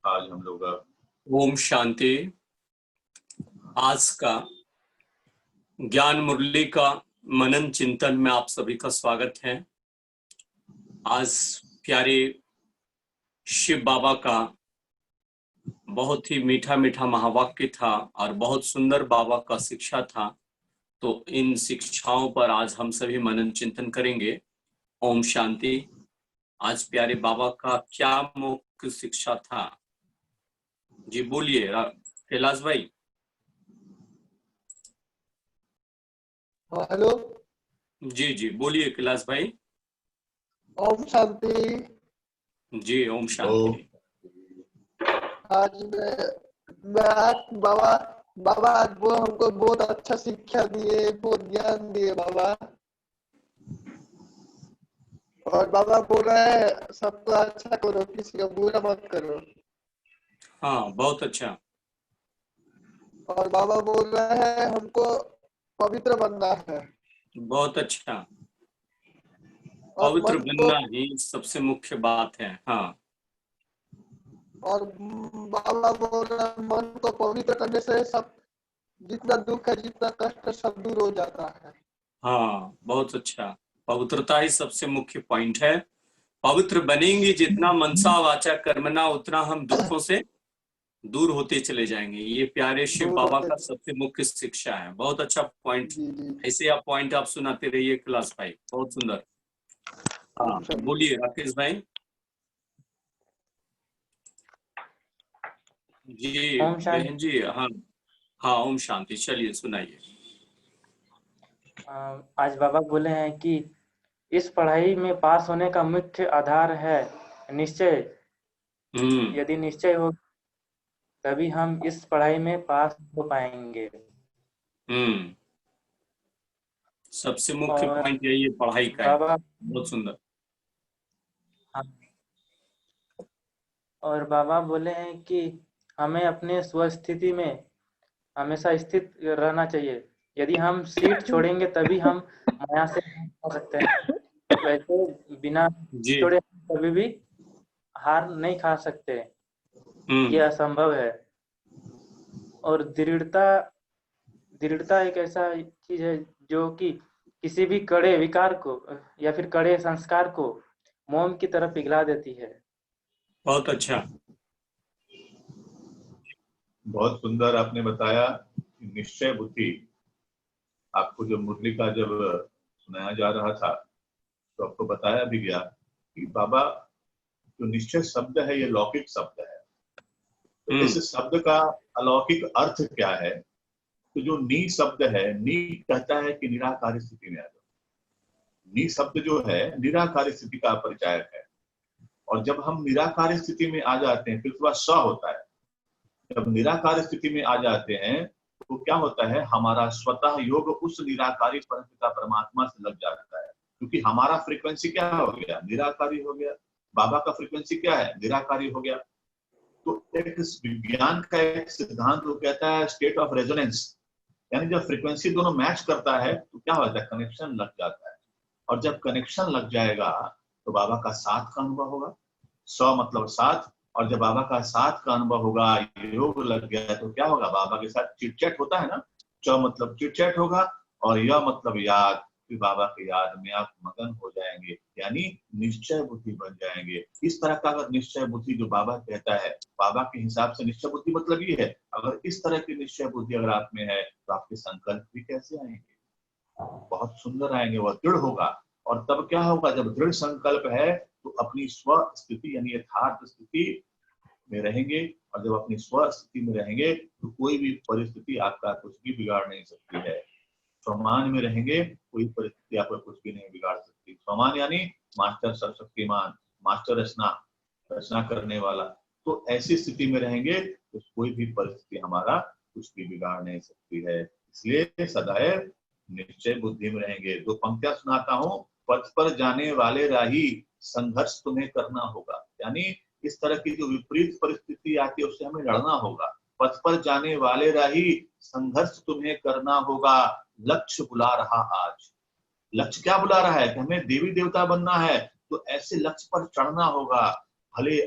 आज हम लोग ओम शांति। आज का ज्ञान मुरली का मनन चिंतन में आप सभी का स्वागत है। आज प्यारे शिव बाबा का बहुत ही मीठा मीठा महावाक्य था और बहुत सुंदर बाबा का शिक्षा था। तो इन शिक्षाओं पर आज हम सभी मनन चिंतन करेंगे। ओम शांति। आज प्यारे बाबा का क्या मुख्य शिक्षा था? जी बोलिए कैलाश भाई। हेलो जी जी बोलिए कैलाश भाई। ओम शांति। जी ओम शांति। आज मैं आज बाबा आज वो हमको बहुत अच्छा शिक्षा दिए, बहुत ज्ञान दिए बाबा। और बाबा बोल रहे हैं सबको अच्छा करो, किसी का बुरा मत करो। हाँ बहुत अच्छा। और बाबा बोल रहे हैं हमको पवित्र बनना है। बहुत अच्छा। और पवित्र मन बनना ही सबसे मुख्य बात है। हाँ और बाबा बोल रहे हैं मन को पवित्र करने से सब जितना दुख है, जितना कष्ट है, सब दूर हो जाता है। हाँ बहुत अच्छा। पवित्रता ही सबसे मुख्य पॉइंट है। पवित्र बनेंगे जितना मनसा वाचा कर्मणा, उतना हम दुखों से दूर होते चले जाएंगे। ये प्यारे शिव दूर बाबा होते। का सबसे मुख्य शिक्षा है। बहुत अच्छा पॉइंट। जी जी। ऐसे आप पॉइंट आप सुनाते रहिए कैलाश भाई, बहुत सुंदर। हाँ बोलिए राकेश भाई। जी ओम शांति। बहन जी। हाँ हाँ ओम शांति। चलिए सुनाइए। आज बाबा बोले हैं कि इस पढ़ाई में पास होने का मुख्य आधार है निश्चय। यदि निश्चय हो तभी हम इस पढ़ाई में पास हो पाएंगे। सबसे मुख्य पॉइंट यही है पढ़ाई का है। बाबा बहुत सुंदर। हाँ। और बाबा बोले हैं कि हमें अपने स्वस्थिति में हमेशा स्थित रहना चाहिए। यदि हम सीट छोड़ेंगे तभी हम माया से हो सकते हैं। वैसे बिना जी छोड़े कभी भी हार नहीं खा सकते, ये असंभव है। और दृढ़ता एक ऐसा चीज है जो कि किसी भी कड़े विकार को या फिर कड़े संस्कार को मोम की तरह पिघला देती है। बहुत अच्छा। बहुत सुंदर आपने बताया। निश्चय बुद्धि आपको जो मुरली का जब सुनाया जा रहा था तो आपको बताया भी गया कि बाबा जो निश्चय शब्द है ये लौकिक शब्द है। तो इस शब्द का अलौकिक अर्थ क्या है? तो जो नी शब्द है, नी कहता है कि निराकार स्थिति में आ जाओ। नी शब्द जो है निराकार स्थिति का परिचायक है। और जब हम निराकार स्थिति में आ जाते हैं फिर उसके बाद स होता है। जब निराकार स्थिति में आ जाते हैं तो क्या होता है, हमारा स्वतः योग उस निराकारी परमपिता परमात्मा से लग जाता है। क्योंकि हमारा फ्रीक्वेंसी क्या हो गया? निराकारी हो गया। बाबा का फ्रीक्वेंसी क्या है? निराकारी हो गया। तो एक विज्ञान का एक सिद्धांत वो कहता है स्टेट ऑफ रेजोनेंस, यानी जब फ्रीक्वेंसी दोनों मैच करता है तो क्या होता है? कनेक्शन लग जाता है। और जब कनेक्शन लग जाएगा तो बाबा का साथ का अनुभव होगा। 100 मतलब साथ। और जब बाबा का साथ का अनुभव होगा, योग लग गया तो क्या होगा? बाबा के साथ चिटचैट होता है ना। च मतलब चिटचैट होगा और यह मतलब याद। फिर बाबा की याद में आप मगन हो जाएंगे, यानी निश्चय बुद्धि बन जाएंगे। इस तरह का अगर निश्चय बुद्धि जो बाबा कहता है, बाबा के हिसाब से निश्चय बुद्धि मतलब ये है, अगर इस तरह की निश्चय बुद्धि अगर आप में है तो आपके संकल्प भी कैसे आएंगे? बहुत सुंदर आएंगे, वह दृढ़ होगा। और तब क्या होगा? जब दृढ़ संकल्प है तो अपनी स्व स्थिति यानी यथार्थ स्थिति में रहेंगे। और जब अपनी स्व स्थिति में रहेंगे तो कोई भी परिस्थिति आपका कुछ भी बिगाड़ नहीं सकती है। स्वमान में रहेंगे, कोई परिस्थिति आपका कुछ भी नहीं बिगाड़ सकती। स्वमान यानी मास्टर सर्वशक्तिमान, मास्टर रचना करने वाला। तो ऐसी स्थिति में रहेंगे तो कोई भी परिस्थिति हमारा कुछ भी बिगाड़ नहीं सकती है। इसलिए सदैव निश्चय बुद्धि में रहेंगे। दो पंक्तियां सुनाता हूँ। पथ पर जाने वाले राही, संघर्ष तुम्हें करना होगा। यानी इस तरह की जो विपरीत परिस्थिति आती है उससे हमें लड़ना होगा। पथ पर जाने वाले राही, संघर्ष तुम्हें करना होगा। लक्ष्य बुला रहा आज। लक्ष्य क्या बुला रहा है कि हमें देवी देवता बनना है, तो ऐसे लक्ष्य पर चढ़ना होगा। भले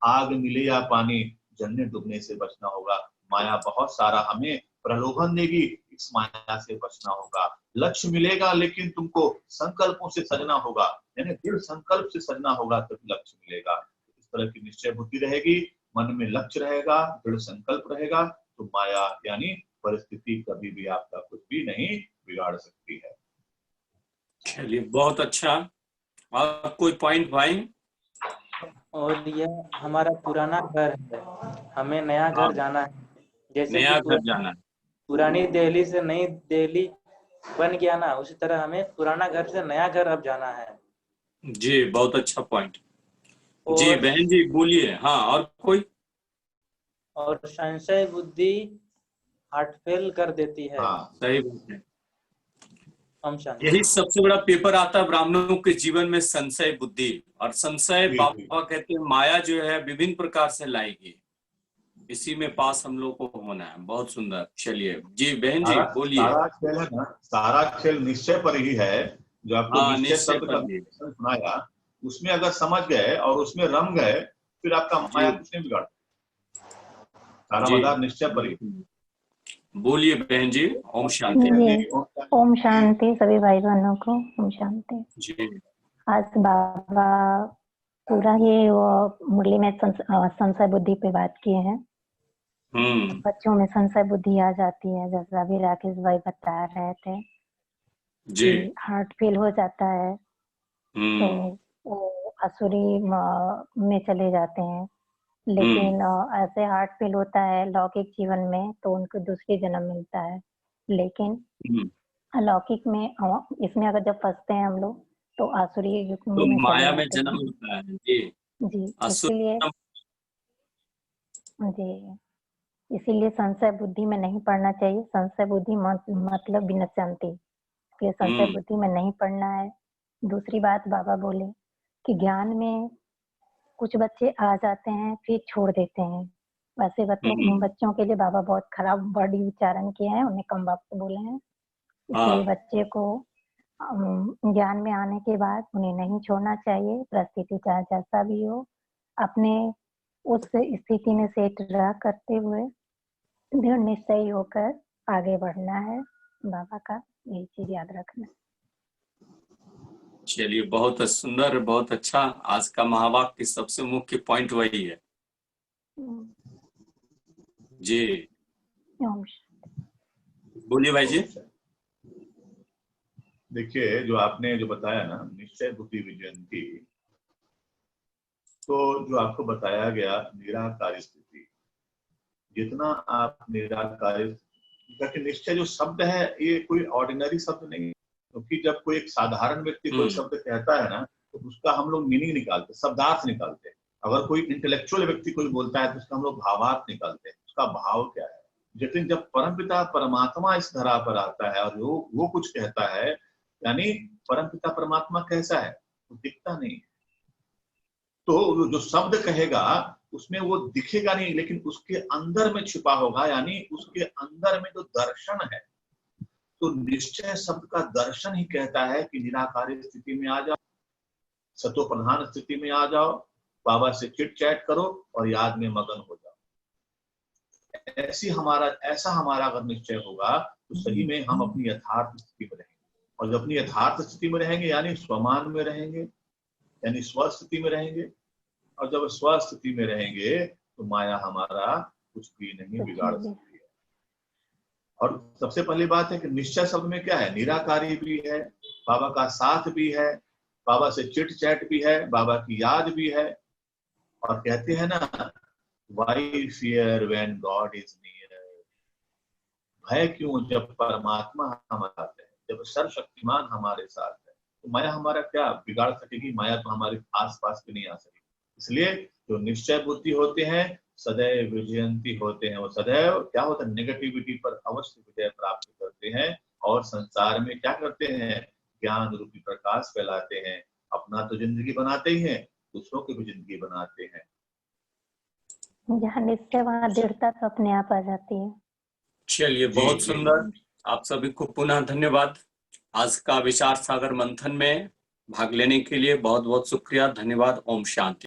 आग मिले या पानी, जलने डूबने से बचना होगा। माया बहुत सारा हमें प्रलोभन देगी, इस माया से बचना होगा। लक्ष्य मिलेगा लेकिन तुमको संकल्पों से सजना होगा, यानी दृढ़ संकल्प से सजना होगा तभी लक्ष्य मिलेगा। इस तरह की निश्चय बुद्धि रहेगी, मन में लक्ष्य रहेगा, दृढ़ संकल्प रहेगा, तो माया यानी परिस्थिति कभी भी आपका कुछ भी नहीं बिगाड़ सकती है। चलिए बहुत अच्छा। और कोई पॉइंट भाई? और यह हमारा पुराना घर है, हमें नया घर जाना है। जैसे नया कि घर जाना है। पुरानी दिल्ली से नई दिल्ली बन गया ना, उसी तरह हमें पुराना घर से नया घर अब जाना है। जी बहुत अच्छा पॉइंट। जी और बहन जी बोलिए। हाँ और कोई? और संशय बुद्धि हार्ट फेल कर देती है। हाँ सही बात है। हम शांति। यही सबसे बड़ा पेपर आता है ब्राह्मणों के जीवन में, संशय बुद्धि। और संशय जी, बाबा कहते हैं माया जो है विभिन्न प्रकार से लाएगी, इसी में पास हम लोग को होना है। बहुत सुंदर। चलिए जी बहन जी बोलिए। सारा खेल है ना, सारा खेल निश्चय पर ही है। जो आपको हाँ निश्चय निश्चय शब्द पर का भी। सुनाया, उसमें अगर समझ गए और उसमें रम गए, फिर आपका माया जी कुछ नहीं बिगाड़। सारा जी मदार निश्चय पर ही। बोलिए बहन जी। ओम शांति। जी, ओम शांति सभी भाई बहनों को, ओम शांति। जी आज बाबा पूरा ही वो मुरली में संशय बुद्धि पे बात किए हैं। बच्चों में संशय बुद्धि आ जाती है, जैसा अभी राकेश भाई बता रहे थे जी। कि हार्ट फेल हो जाता है तो वो आसुरी में चले जाते हैं। लेकिन ऐसे हार्ट फेल होता है लौकिक जीवन में तो उनको दूसरी जन्म मिलता है। लेकिन अलौकिक में इसमें अगर जब फंसते हैं हम लोग तो आसुरी युग तो में माया चले में जाते जन्म हैं। होता है। जी जी असुर। इसीलिए संशय बुद्धि में नहीं पढ़ना चाहिए। संशय बुद्धि मतलब विनश्यन्ति, इसलिए संशय बुद्धि में नहीं पढ़ना है। दूसरी बात बाबा बोले कि ज्ञान में कुछ बच्चे आ जाते हैं फिर छोड़ देते हैं। वैसे बच्चों के लिए बाबा बहुत खराब वर्ड उच्चारण किए हैं, उन्हें कम वक्त बोले हैं। इसलिए बच्चे को ज्ञान में आने के बाद उन्हें नहीं छोड़ना चाहिए। परिस्थिति चाहे जैसा भी हो, अपने उस स्थिति में सेट रह करते हुए दृढ़ निश्चयी होकर आगे बढ़ना है। बाबा का यही चीज याद रखना। चलिए बहुत सुंदर, बहुत अच्छा। आज का महावाक्य की सबसे मुख्य पॉइंट वही है। जी बोलिए भाई जी। देखिए जो आपने जो बताया ना निश्चय बुद्धि विजयंती, तो जो आपको बताया गया निराकारी स्थिति, जितना आप निराकारी, क्योंकि निश्चय जो शब्द है ये कोई ऑर्डिनरी शब्द नहीं है। क्योंकि जब कोई एक साधारण व्यक्ति कोई शब्द कहता है ना तो उसका हम लोग मीनिंग निकालते, शब्दार्थ निकालते हैं। अगर कोई इंटेलेक्चुअल व्यक्ति कोई बोलता है तो उसका हम लोग भावार्थ निकालते हैं, उसका भाव क्या है। लेकिन जब परमपिता परमात्मा इस धरा पर आता है और वो कुछ कहता है, यानी परमपिता परमात्मा कैसा है, वो दिखता नहीं है। तो जो शब्द कहेगा उसमें वो दिखेगा नहीं, लेकिन उसके अंदर में छिपा होगा, यानी उसके अंदर में जो दर्शन है। तो निश्चय शब्द का दर्शन ही कहता है कि निराकारी स्थिति में आ जाओ, सतो प्रधान स्थिति में आ जाओ, बाबा से चिट चैट करो और याद में मगन हो जाओ। ऐसा हमारा अगर निश्चय होगा तो सही में हम अपनी यथार्थ स्थिति में रहेंगे। और जब अपनी यथार्थ स्थिति में रहेंगे यानी स्वमान में रहेंगे, यानी स्वस्थिति में रहेंगे। और जब स्वस्थिति में रहेंगे तो माया हमारा कुछ भी नहीं बिगाड़ सकती है। और सबसे पहली बात है कि निश्चय शब्द में क्या है, निराकारी भी है, बाबा का साथ भी है, बाबा से चिट चैट भी है, बाबा की याद भी है। और कहते हैं ना, why fear when God is near, भय क्यों जब परमात्मा हमारे साथ है, जब सर्वशक्तिमान हमारे साथ है तो माया हमारा क्या बिगाड़ सकेगी। माया तो हमारे आस पास भी नहीं आ सकेगी। इसलिए जो निश्चय बुद्धि होते हैं सदैव विजयंती होते हैं। वो सदैव क्या होता है, नेगेटिविटी पर अवश्य विजय प्राप्त करते हैं और संसार में क्या करते हैं, ज्ञान रूपी प्रकाश फैलाते हैं। अपना तो जिंदगी बनाते ही हैं, दूसरों की भी जिंदगी बनाते हैं। जहाँ निश्चय वहाँ दृढ़ता तो अपने आप आ जाती है। चलिए बहुत सुंदर। आप सभी को पुनः धन्यवाद। आज का विचार सागर मंथन में भाग लेने के लिए बहुत बहुत शुक्रिया, धन्यवाद। ओम शांति।